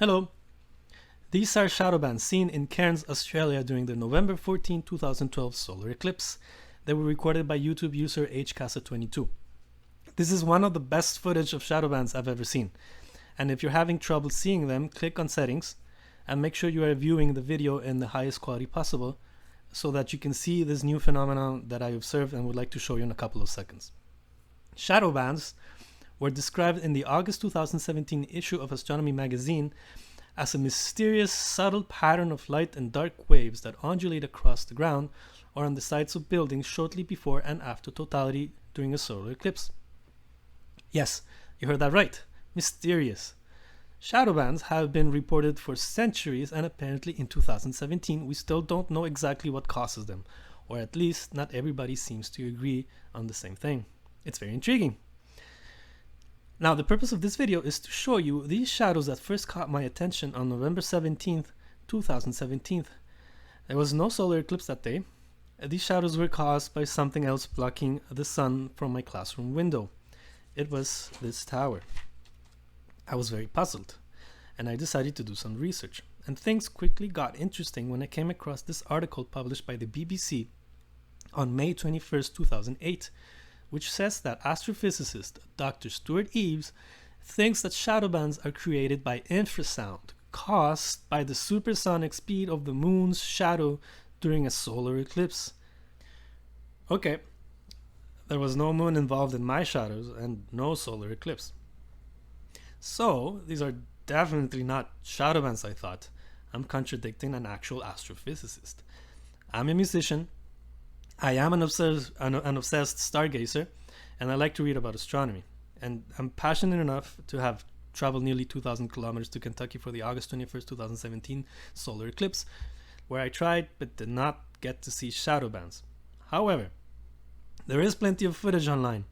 Hello. These are shadow bands seen in Cairns, Australia during the November 14, 2012 solar eclipse. They were recorded by YouTube user HCasa22. This is one of the best footage of shadow bands I've ever seen. And if you're having trouble seeing them, click on settings and make sure you are viewing the video in the highest quality possible so that you can see this new phenomenon that I observed and would like to show you in a couple of seconds. Shadow bands were described in the August 2017 issue of Astronomy magazine as a mysterious, subtle pattern of light and dark waves that undulate across the ground or on the sides of buildings shortly before and after totality during a solar eclipse. Yes, you heard that right. Mysterious. Shadow bands have been reported for centuries, and apparently in 2017 we still don't know exactly what causes them, or at least not everybody seems to agree on the same thing. It's very intriguing. Now, the purpose of this video is to show you these shadows that first caught my attention on November 17th, 2017. There was no solar eclipse that day. These shadows were caused by something else blocking the sun from my classroom window. It was this tower. I was very puzzled, and I decided to do some research. And things quickly got interesting when I came across this article published by the BBC on May 21st, 2008, which says that astrophysicist Dr. Stuart Eaves thinks that shadow bands are created by infrasound caused by the supersonic speed of the moon's shadow during a solar eclipse. Okay, there was no moon involved in my shadows and no solar eclipse. So, these are definitely not shadow bands, I thought. I'm contradicting an actual astrophysicist. I'm a musician. I am an obsessed stargazer, and I like to read about astronomy. And I'm passionate enough to have traveled nearly 2,000 kilometers to Kentucky for the August 21st, 2017 solar eclipse, where I tried but did not get to see shadow bands. However, there is plenty of footage online,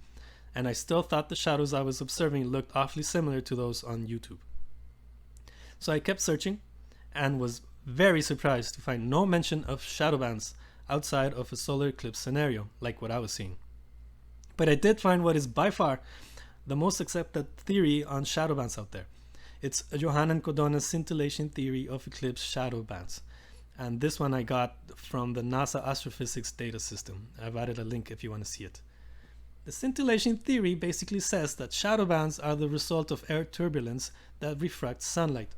and I still thought the shadows I was observing looked awfully similar to those on YouTube. So I kept searching and was very surprised to find no mention of shadow bands outside of a solar eclipse scenario, like what I was seeing. But I did find what is by far the most accepted theory on shadow bands out there. It's Johann and Codona's scintillation theory of eclipse shadow bands. And this one I got from the NASA astrophysics data system. I've added a link if you want to see it. The scintillation theory basically says that shadow bands are the result of air turbulence that refracts sunlight.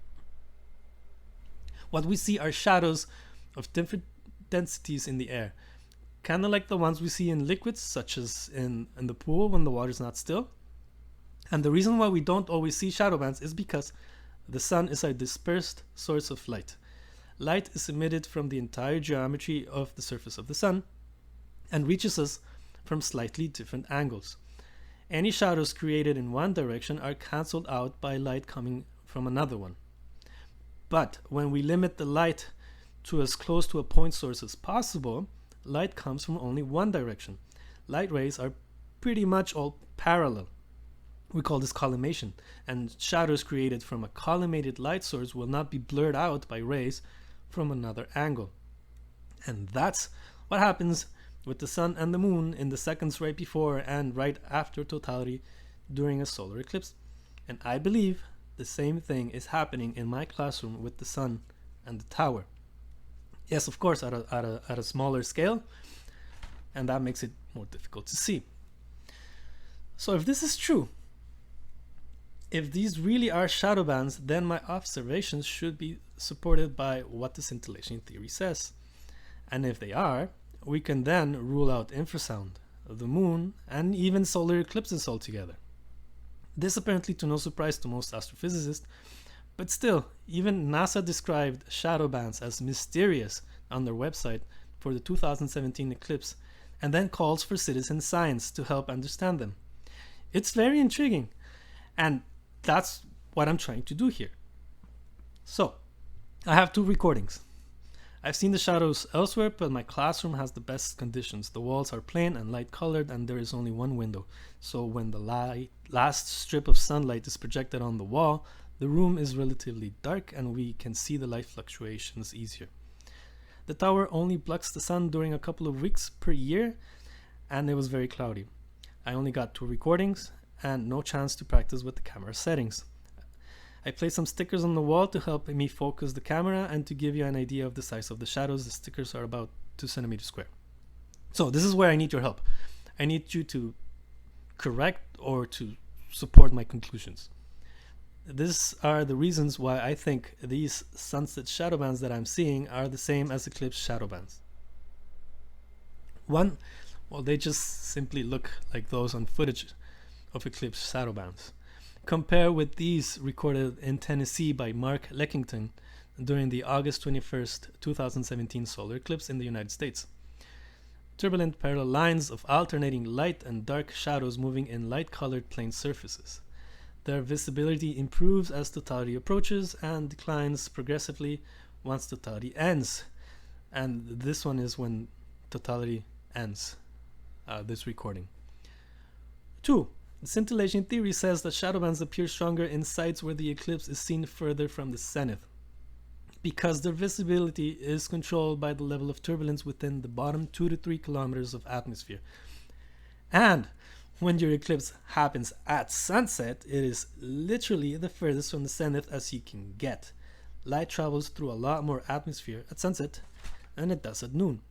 What we see are shadows of different densities in the air, kind of like the ones we see in liquids, such as in the pool when the water is not still. And the reason why we don't always see shadow bands is because the sun is a dispersed source of light. Light is emitted from the entire geometry of the surface of the sun and reaches us from slightly different angles. Any shadows created in one direction are cancelled out by light coming from another one. But when we limit the light to as close to a point source as possible, light comes from only one direction. Light rays are pretty much all parallel. We call this collimation, and shadows created from a collimated light source will not be blurred out by rays from another angle. And that's what happens with the sun and the moon in the seconds right before and right after totality during a solar eclipse. And I believe the same thing is happening in my classroom with the sun and the tower. Yes, of course, at a smaller scale, and that makes it more difficult to see. So if this is true, if these really are shadow bands, then my observations should be supported by what the scintillation theory says. And if they are, we can then rule out infrasound, the moon, and even solar eclipses altogether. This apparently to no surprise to most astrophysicists, but still, even NASA described shadow bands as mysterious on their website for the 2017 eclipse, and then calls for citizen science to help understand them. It's very intriguing, and that's what I'm trying to do here. So, I have two recordings. I've seen the shadows elsewhere, but my classroom has the best conditions. The walls are plain and light colored, and there is only one window. So when the last strip of sunlight is projected on the wall, the room is relatively dark and we can see the light fluctuations easier. The tower only blocks the sun during a couple of weeks per year, and it was very cloudy. I only got two recordings and no chance to practice with the camera settings. I placed some stickers on the wall to help me focus the camera and to give you an idea of the size of the shadows. The stickers are about 2 centimeters square. So this is where I need your help. I need you to correct or to support my conclusions. These are the reasons why I think these sunset shadow bands that I'm seeing are the same as eclipse shadow bands. One, well, they just simply look like those on footage of eclipse shadow bands. Compare with these recorded in Tennessee by Mark Leckington during the August 21st, 2017 solar eclipse in the United States. Turbulent parallel lines of alternating light and dark shadows moving in light-colored plane surfaces. Their visibility improves as totality approaches and declines progressively once totality ends. And this one is when totality ends, this recording. 2. The scintillation theory says that shadow bands appear stronger in sites where the eclipse is seen further from the zenith, because their visibility is controlled by the level of turbulence within the bottom 2 to 3 kilometers of atmosphere. And when your eclipse happens at sunset, it is literally the furthest from the zenith as you can get. Light travels through a lot more atmosphere at sunset than it does at noon.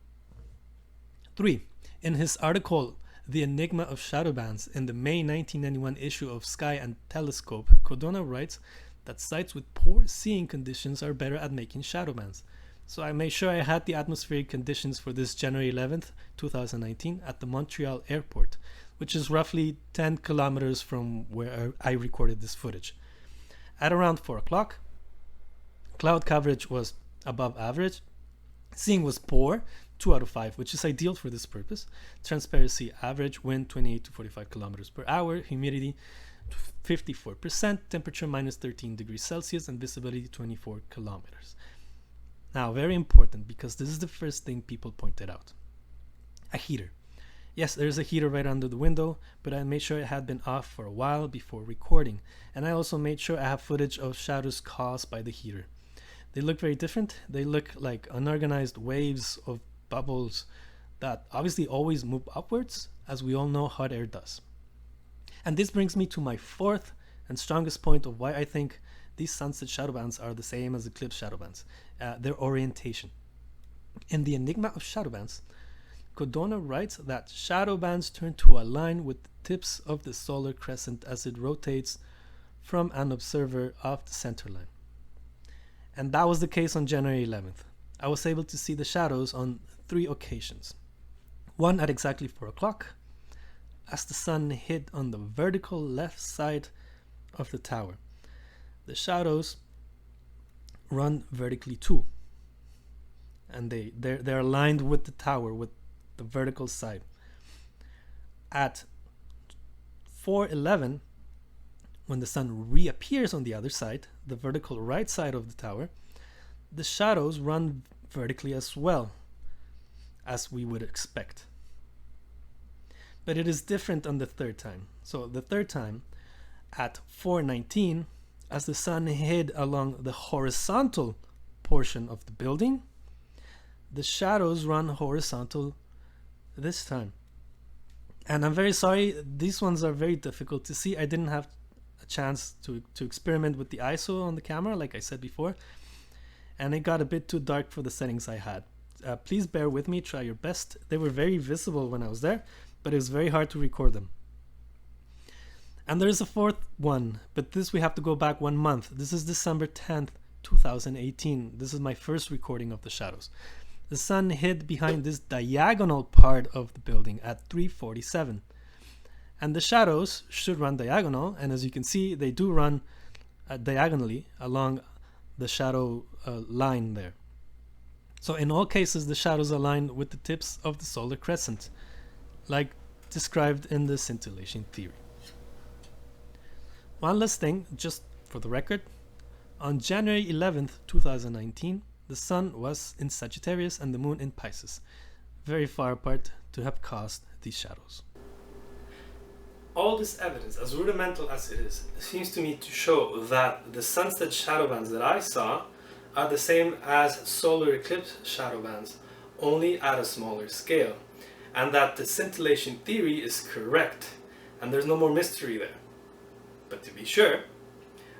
3. In his article, The Enigma of Shadow Bands, in the May 1991 issue of Sky and Telescope, Codona writes that sites with poor seeing conditions are better at making shadow bands. So I made sure I had the atmospheric conditions for this January 11th, 2019 at the Montreal airport, which is roughly 10 kilometers from where I recorded this footage. At around 4 o'clock, cloud coverage was above average, seeing was poor, 2 out of 5, which is ideal for this purpose. Transparency average, wind 28 to 45 kilometers per hour, humidity 54%, temperature minus 13 degrees Celsius, and visibility 24 kilometers. Now, very important, because this is the first thing people pointed out. A heater. Yes, there's a heater right under the window, but I made sure it had been off for a while before recording. And I also made sure I have footage of shadows caused by the heater. They look very different. They look like unorganized waves of bubbles that obviously always move upwards, as we all know hot air does. And this brings me to my fourth and strongest point of why I think these sunset shadow bands are the same as eclipse shadow bands, their orientation. In the Enigma of Shadow Bands, Codona writes that shadow bands turn to align with the tips of the solar crescent as it rotates from an observer off the center line. And that was the case on January 11th. I was able to see the shadows on 3 occasions. One at exactly 4 o'clock, as the sun hit on the vertical left side of the tower. The shadows run vertically too, and they're aligned with the tower, with the vertical side. At 4:11, when the sun reappears on the other side, the vertical right side of the tower, the shadows run vertically as well, as we would expect. But it is different on the third time. So the third time, at 4:19, as the sun hid along the horizontal portion of the building, the shadows run horizontal this time. And I'm very sorry, these ones are very difficult to see. I didn't have a chance to experiment with the ISO on the camera, like I said before, and it got a bit too dark for the settings I had. Please bear with me, try your best. They were very visible when I was there, but it was very hard to record them. And there's a fourth one, but this we have to go back 1 month. This is December 10th, 2018. This is my first recording of the shadows. The sun hid behind this diagonal part of the building at 3:47. And the shadows should run diagonal, and as you can see, they do run diagonally along the shadow line there. So in all cases, the shadows align with the tips of the solar crescent, like described in the scintillation theory. One last thing, just for the record. On January 11th, 2019, the sun was in Sagittarius and the moon in Pisces, very far apart to have caused these shadows. All this evidence, as rudimental as it is, seems to me to show that the sunset shadow bands that I saw are the same as solar eclipse shadow bands, only at a smaller scale, and that the scintillation theory is correct, and there's no more mystery there. But to be sure,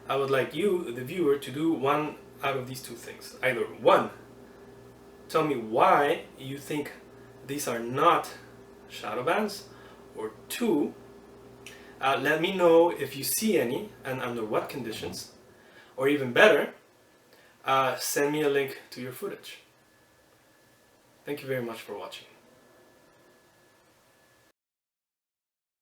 I would like you, the viewer, to do one out of these two things. Either one, tell me why you think these are not shadow bands, or two, let me know if you see any and under what conditions, or even better, send me a link to your footage. Thank you very much for watching.